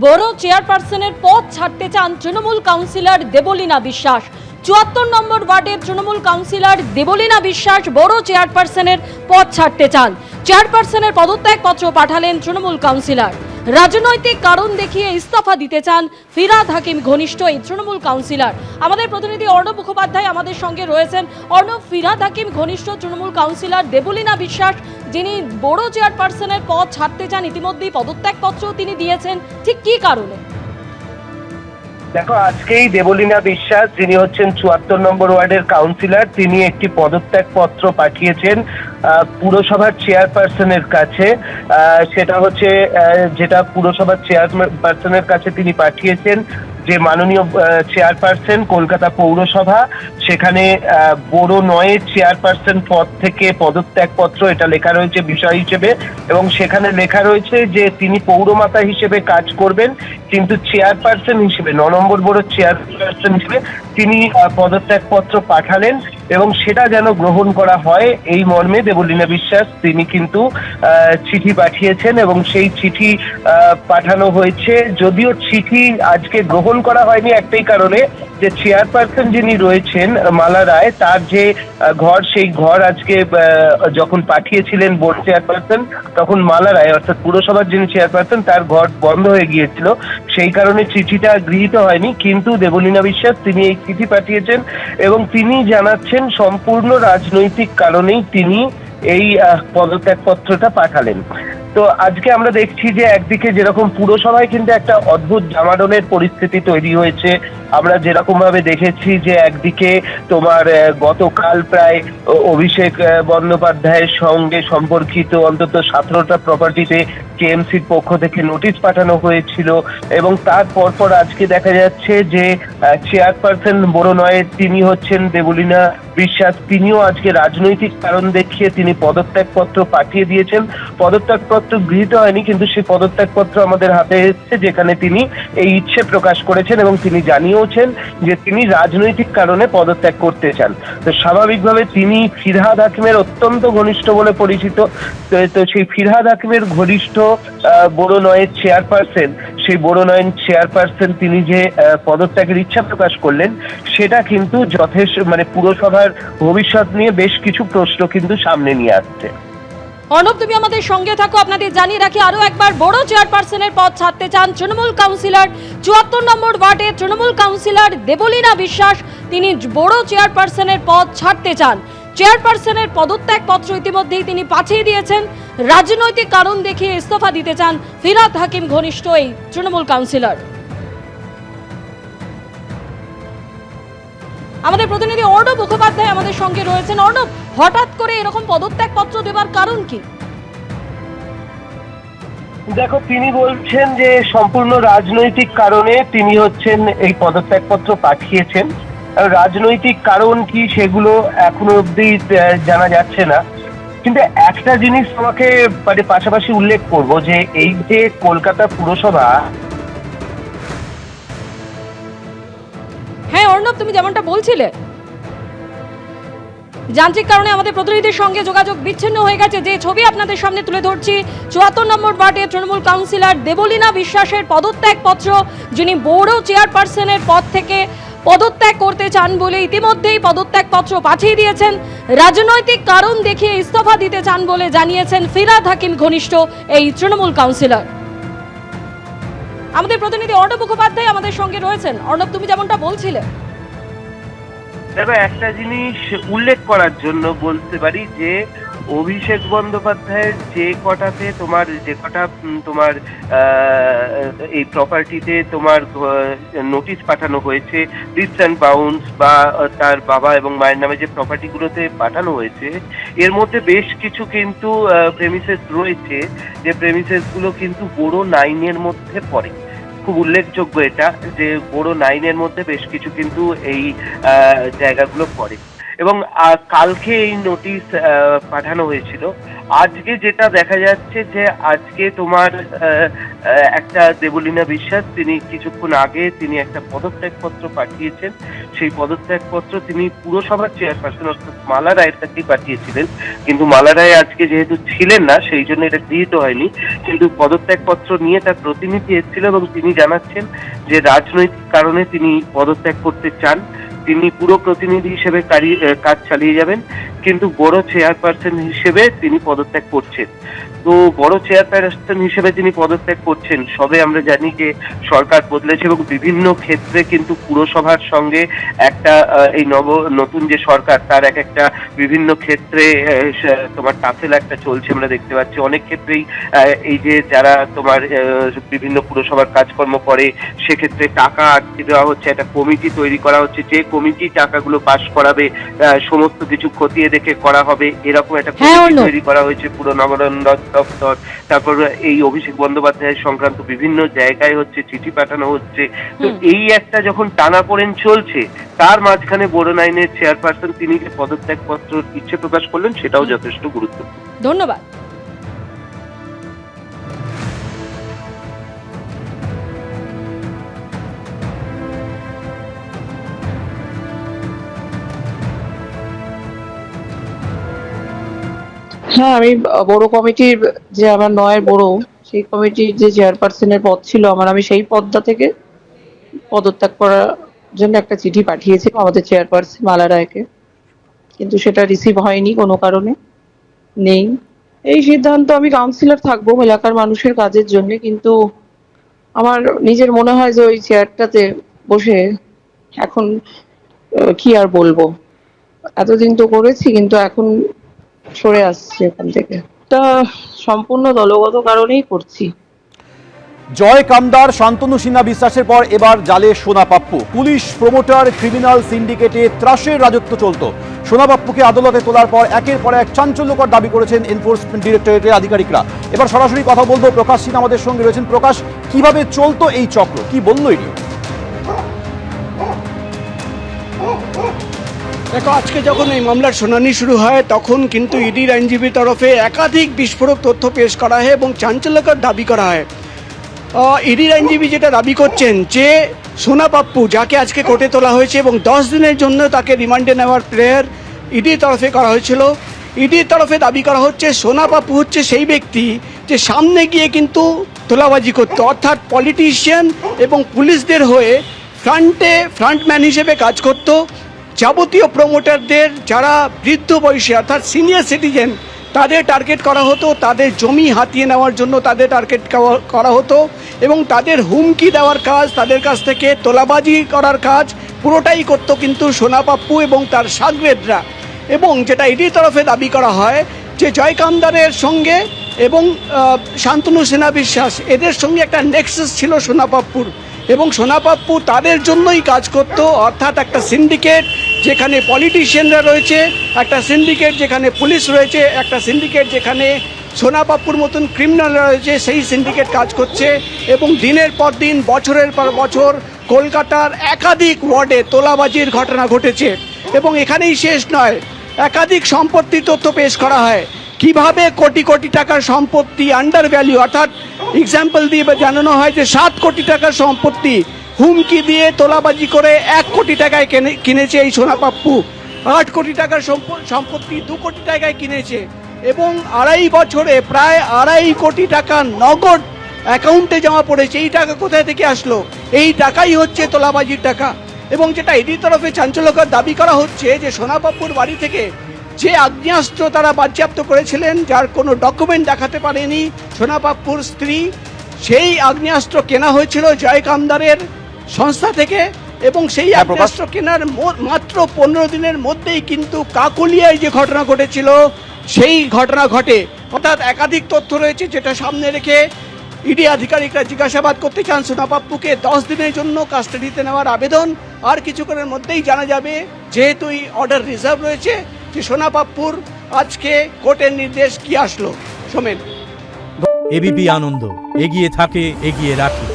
বড় চেয়ারপারসনের পদ ছাড়তে চান তৃণমূল কাউন্সিলর দেবলীনা বিশ্বাস। ৭৪ নম্বর ওয়ার্ডের তৃণমূল কাউন্সিলর দেবলীনা বিশ্বাস বড় চেয়ারপারসনের পদ ছাড়তে চান। চেয়ারপারসনের পদত্যাগ পত্র পাঠালেন তৃণমূল কাউন্সিলর। রাজনৈতিক কারণ দেখিয়ে ইস্তফা দিতে চান ফিরহাদ হাকিম ঘনিষ্ঠ এই তৃণমূল কাউন্সিলর। আমাদের প্রতিনিধি অর্ণব মুখোপাধ্যায় আমাদের সঙ্গে রয়েছেন। অর্ণব, ফিরহাদ হাকিম ঘনিষ্ঠ তৃণমূল কাউন্সিলর দেবলীনা বিশ্বাস যিনি বড় চেয়ারপারসনের পদ ছাড়তে চান, ইতিমধ্যেই পদত্যাগ পত্র তিনি দিয়েছেন, ঠিক কি কারণে? দেখো, আজকেই দেবলীনা বিশ্বাস যিনি হচ্ছেন ৭৪ নম্বর ওয়ার্ডের কাউন্সিলর, তিনি একটি পদত্যাগ পত্র পাঠিয়েছেন পুরসভার চেয়ারপারসনের কাছে। সেটা হচ্ছে যেটা পুরসভার চেয়ারপারসনের কাছে তিনি পাঠিয়েছেন যে মাননীয় চেয়ারপারসন কলকাতা পৌরসভা, সেখানে বড় নয়ের চেয়ারপারসন পদ থেকে পদত্যাগ পত্র এটা লেখা রয়েছে বিষয় হিসেবে, এবং সেখানে লেখা রয়েছে যে তিনি পৌরমাতা হিসেবে কাজ করবেন, কিন্তু চেয়ারপারসন হিসেবে ৯ নম্বর বড় চেয়ারপারসন হিসেবে তিনি পদত্যাগ পত্র পাঠালেন এবং সেটা যেন গ্রহণ করা হয় এই মর্মে দেবলীনা বিশ্বাস তিনি কিন্তু চিঠি পাঠিয়েছেন এবং সেই চিঠি পাঠানো হয়েছে। যদিও চিঠি আজকে গ্রহণ করা হয়নি একটাই কারণে, যে চেয়ারপারসন যিনি রয়েছেন মালা রায়, তার যে ঘর, সেই ঘর আজকে যখন পাঠিয়েছিলেন বোর্ড চেয়ারপারসন, তখন মালা রায় অর্থাৎ পুরসভার যিনি চেয়ারপারসন তার ঘর বন্ধ হয়ে গিয়েছিল, সেই কারণে চিঠিটা গৃহীত হয়নি। কিন্তু দেবলীনা বিশ্বাস তিনি এই চিঠি পাঠিয়েছেন এবং তিনি জানাচ্ছেন সম্পূর্ণ রাজনৈতিক কারণেই তিনি এই পদত্যাগ পত্রটা পাঠালেন। তো আজকে আমরা দেখছি যে একদিকে যেরকম পুরসভায় কিন্তু একটা অদ্ভুত জামাডলের পরিস্থিতি তৈরি হয়েছে। আমরা যেরকম ভাবে দেখেছি যে একদিকে তোমার গতকাল প্রায় অভিষেক বন্দ্যোপাধ্যায়ের সঙ্গে সম্পর্কিত অন্তত 17টা প্রপার্টিতে কেএমসির পক্ষ থেকে নোটিশ পাঠানো হয়েছিল, এবং তার পরপর আজকে দেখা যাচ্ছে যে চেয়ারপারসন বড় নয় তিনি হচ্ছেন দেবলীনা বিশ্বাস, তিনিও আজকে রাজনৈতিক কারণ দেখিয়ে তিনি পদত্যাগ পত্র পাঠিয়ে দিয়েছেন। পদত্যাগ পত্র গৃহীত হয়নি, কিন্তু সেই পদত্যাগ পত্র আমাদের হাতে এসেছে, যেখানে তিনি এই ইচ্ছে প্রকাশ করেছেন এবং তিনি জানিয়েওছেন যে তিনি রাজনৈতিক কারণে পদত্যাগ করতে চান। তো স্বাভাবিকভাবে তিনি ফিরহাদ হাকিমের অত্যন্ত ঘনিষ্ঠ বলে পরিচিত। তো সেই ফিরহাদ হাকিমের ঘনিষ্ঠ বড় নয়ের চেয়ারপারসন, সেই বড় নয়ের চেয়ারপারসন তিনি যে পদত্যাগের ইচ্ছা প্রকাশ করলেন, সেটা কিন্তু যথেষ্ট পুরসভার ভবিষ্যৎ নিয়ে বেশ কিছু প্রশ্ন কিন্তু সামনে নিয়ে আসছে। অর্ণব, তুমি আমাদের সঙ্গে থাকো। আপনাদের জানিয়ে রাখি আরো একবার, বড় চেয়ারপারসনের পদ ছাড়তে চান তৃণমূল কাউন্সিলর ৭৪ নম্বর ওয়ার্ডের তৃণমূল কাউন্সিলর দেবলীনা বিশ্বাস, তিনি বড় চেয়ারপারসনের পদ ছাড়তে চান। চেয়ারপারসনের পদত্যাগ পত্র ইতিমধ্যেই তিনি পাঠিয়ে দিয়েছেন। রাজনৈতিক কারণ দেখিয়ে ইস্তফা দিতে চান ফিরহাদ হাকিম ঘনিষ্ঠ এই তৃণমূল কাউন্সিলর। আমাদের প্রতিনিধি অর্ণব মুখোপাধ্যায় আমাদের সঙ্গে রয়েছেন। অর্ণব, হঠাৎ করে এরকম পদত্যাগ পত্র দেবার কারণ কি? দেখো, তিনি বলছেন যে সম্পূর্ণ রাজনৈতিক কারণে তিনি হচ্ছেন এই পদত্যাগ পত্র পাঠিয়েছেন। রাজনৈতিক কারণ কি সেগুলো এখনো অবধি জানা যাচ্ছে না, কিন্তু একটা জিনিস তোমাকে পাশাপাশি উল্লেখ করব যে এই যে কলকাতা পুরসভা। হ্যাঁ অর্ণব, তুমি যেমনটা বলছিলে, যান্ত্রিক কারণে আমাদের প্রতিনিধির সঙ্গে যোগাযোগ বিচ্ছিন্ন হয়ে গেছে। যে ছবি আপনাদের সামনে তুলে ধরছি, ৭৪ নম্বর ওয়ার্ডের তৃণমূল কাউন্সিলর দেবলীনা বিশ্বাসের পদত্যাগ পত্র, যিনি বড় চেয়ারপারসনের পদ থেকে পদত্যাগ করতে চান বলে ইতিমধ্যেই পদত্যাগ পত্র পাঠিয়ে দিয়েছেন। রাজনৈতিক কারণ দেখিয়ে ইস্তফা দিতে চান বলে জানিয়েছেন ফিরহাদ হাকিম ঘনিষ্ঠ এই তৃণমূল কাউন্সিলর। আমাদের প্রতিনিধি অর্ণব মুখোপাধ্যায় আমাদের সঙ্গে রয়েছেন। অর্ণব, তুমি যেমনটা বলছিলে, দেখো, একটা জিনিস উল্লেখ করার জন্য বলতে পারি যে অভিষেক বন্দ্যোপাধ্যায়ের যে কটা তোমার এই প্রপার্টিতে তোমার নোটিশ পাঠানো হয়েছে, লিস্ট অ্যান্ড বাউন্স, বা তার বাবা এবং মায়ের নামে যে প্রপার্টিগুলোতে পাঠানো হয়েছে, এর মধ্যে বেশ কিছু কিন্তু প্রেমিসেস রয়েছে, যে প্রেমিসেসগুলো কিন্তু বড় 9-এর মধ্যে পড়ে। খুব উল্লেখযোগ্য এটা যে বড় 9-এর মধ্যে বেশ কিছু কিন্তু এই জায়গাগুলো পড়ে, এবং কালকে এই নোটিশ পাঠানো হয়েছিল। আজকে যেটা দেখা যাচ্ছে যে আজকে তোমার একটা দেবলীনা বিশ্বাস তিনি কিছুক্ষণ আগে তিনি একটা পদত্যাগপত্র পাঠিয়েছেন। সেই পদত্যাগপত্র তিনি পুরসভার চেয়ারপারসন অর্থাৎ মালা রায়ের কাছেই পাঠিয়েছিলেন, কিন্তু মালা রায় আজকে যেহেতু ছিলেন না সেই জন্য এটা গৃহীত হয়নি। কিন্তু পদত্যাগপত্র নিয়ে তার প্রতিনিধি এসেছিল এবং তিনি জানাচ্ছেন যে রাজনৈতিক কারণে তিনি পদত্যাগ করতে চান। তিনি পুরো প্রতিনিধি হিসেবে কাজ চালিয়ে যাবেন, কিন্তু বড় চেয়ারপারসন হিসেবে তিনি পদত্যাগ করছেন। তো বড় চেয়ারপারসন হিসেবে তিনি পদত্যাগ করছেন, সবে আমরা জানি যে সরকার বদলেছে এবং বিভিন্ন ক্ষেত্রে কিন্তু পুরসভার সঙ্গে একটা এই নতুন যে সরকার তার একটা বিভিন্ন ক্ষেত্রে তোমার টাফেল একটা চলছে আমরা দেখতে পাচ্ছি। অনেক ক্ষেত্রেই এই যে যারা তোমার বিভিন্ন পুরসভার কাজকর্ম করে সেক্ষেত্রে টাকা আটকে দেওয়া হচ্ছে, একটা কমিটি তৈরি করা হচ্ছে, যে কমিটি টাকাগুলো পাস করাবে সমস্ত কিছু খতিয়ে দেখে করা হবে, এরকম একটা কমিটি তৈরি করা হয়েছে পুরো নবান্ন দপ্তর। তারপর এই অভিষেক বন্দ্যোপাধ্যায় সংক্রান্ত বিভিন্ন জায়গায় হচ্ছে চিঠি পাঠানো হচ্ছে। তো এই একটা যখন টানাপোড়েন চলছে তার মাঝখানে বোরন আইনের চেয়ারপারসন তিনি যে পদত্যাগপত্র ইচ্ছে প্রকাশ করলেন সেটাও যথেষ্ট গুরুত্বপূর্ণ। ধন্যবাদ। হ্যাঁ, আমি বড় কমিটির যে আমার নয়ের বড় সেই কমিটির যে চেয়ারপারসনের পদ ছিল আমার, আমি সেই পদটা থেকে পদত্যাগ করার জন্য একটা চিঠি পাঠিয়েছি আমাদের চেয়ারপারসন মালা রায়কে, কিন্তু সেটা রিসিভ হয়নি কোনো কারণে নেই। এই সিদ্ধান্ত, আমি কাউন্সিলর থাকবো এলাকার মানুষের কাজের জন্য, কিন্তু আমার নিজের মনে হয় যে ওই চেয়ারটাতে বসে এখন কি আর বলবো, এতদিন তো করেছি কিন্তু এখন সরে আসছি ওখান থেকে। এটা সম্পূর্ণ দলগত কারণেই করছি। জয় কামদার, শান্তনু সিনহা বিশ্বাসের পর এবার জালে সোনা পাপ্পু। পুলিশ, প্রমোটার, ক্রিমিনাল সিন্ডিকেটে ত্রাসের রাজত্ব চলত। সোনা পাপ্পুকে আদালতে তোলার পর একের পর এক চাঞ্চল্যকর দাবি করেছেন এনফোর্সমেন্ট ডিরেক্টরেটের আধিকারিকরা। এবার সরাসরি কথা বলবো, প্রকাশ সিনহা আমাদের সঙ্গে রয়েছেন। প্রকাশ, কিভাবে চলতো এই চক্র, কি বললো এটি? দেখো, আজকে যখন এই মামলার শুনানি শুরু হয় তখন কিন্তু ইডির আইনজীবীর তরফে একাধিক বিস্ফোরক তথ্য পেশ করা হয় এবং চাঞ্চল্যকর দাবি করা হয়। ইডির আইনজীবী যেটা দাবি করছেন যে সোনা পাপ্পু, যাকে আজকে কোর্টে তোলা হয়েছে এবং 10 দিনের জন্য তাকে রিমান্ডে নেওয়ার প্রেয়ার ইডির তরফে করা হয়েছিল, ইডির তরফে দাবি করা হচ্ছে সোনা পাপ্পু হচ্ছে সেই ব্যক্তি যে সামনে গিয়ে কিন্তু তোলাবাজি করতো, অর্থাৎ পলিটিশিয়ান এবং পুলিশদের হয়ে ফ্রন্টম্যান হিসেবে কাজ করতো। যাবতীয় প্রমোটারদের যারা বৃদ্ধ বয়সী অর্থাৎ সিনিয়র সিটিজেন তাদের টার্গেট করা হতো, তাদের জমি হাতিয়ে নেওয়ার জন্য তাদের টার্গেট করা হতো এবং তাদের হুমকি দেওয়ার কাজ, তাদের কাছ থেকে তোলাবাজি করার কাজ পুরোটাই করতো কিন্তু সোনা পাপ্পু এবং তার সাগরেদরা। এবং যেটা ইডির তরফে দাবি করা হয় যে জয় কামদারের সঙ্গে এবং শান্তনু সিনহা বিশ্বাস এদের সঙ্গে একটা নেক্সাস ছিল সোনা পাপ্পুর, এবং সোনা পাপ্পু তাদের জন্যই কাজ করতো, অর্থাৎ একটা সিন্ডিকেট যেখানে পলিটিশিয়ানরা রয়েছে, একটা সিন্ডিকেট যেখানে পুলিশ রয়েছে, একটা সিন্ডিকেট যেখানে সোনা পাপ্পুর মতন ক্রিমিনালরা রয়েছে, সেই সিন্ডিকেট কাজ করছে। এবং দিনের পর দিন, বছরের পর বছর কলকাতার একাধিক ওয়ার্ডে তোলাবাজির ঘটনা ঘটেছে। এবং এখানেই শেষ নয়, একাধিক সম্পত্তির তথ্য পেশ করা হয়, কিভাবে কোটি কোটি টাকার সম্পত্তি আন্ডার ভ্যালু, অর্থাৎ এক্সাম্পল দিয়ে জানানো হয় যে 7 কোটি টাকার সম্পত্তি হুমকি দিয়ে তোলাবাজি করে 1 কোটি টাকায় কিনেছে এই সোনা পাপ্পু। 8 কোটি টাকার সম্পত্তি 2 কোটি টাকায় কিনেছে এবং 2.5 বছরে প্রায় 2.5 কোটি টাকা নগদ অ্যাকাউন্টে জমা পড়েছে। এই টাকা কোথায় থেকে আসলো? এই টাকাই হচ্ছে তোলাবাজির টাকা। এবং যেটা ইডির তরফে চাঞ্চল্যকর দাবি করা হচ্ছে যে সোনা পাপ্পুর বাড়ি থেকে যে আগ্নেয়াস্ত্র তারা বাজেয়াপ্ত করেছিলেন, যার কোনো ডকুমেন্ট দেখাতে পারেনি সোনা পাপ্পুর স্ত্রী, সেই আগ্নেয়াস্ত্র কেনা হয়েছিল জয় কামদারের সংস্থা থেকে এবং সেই আগ্নেয়াস্ত্র কেনার মাত্র 15 দিনের মধ্যেই কিন্তু কাকলিয়ায় যে ঘটনা ঘটেছিল সেই ঘটনা ঘটে। অর্থাৎ একাধিক তথ্য রয়েছে যেটা সামনে রেখে ইডি আধিকারিকরা জিজ্ঞাসাবাদ করতে চান সোনা পাপ্পুকে। 10 দিনের জন্য কাস্টাডিতে নেওয়ার আবেদন আর কিছুক্ষণের মধ্যেই জানা যাবে, যেহেতু এই অর্ডার রিজার্ভ রয়েছে, যে সোনা পাপ্পুর আজকে কোর্টের নির্দেশ কি আসলো। সোমেন, এবিপি আনন্দ, এগিয়ে থাকে, এগিয়ে রাখে।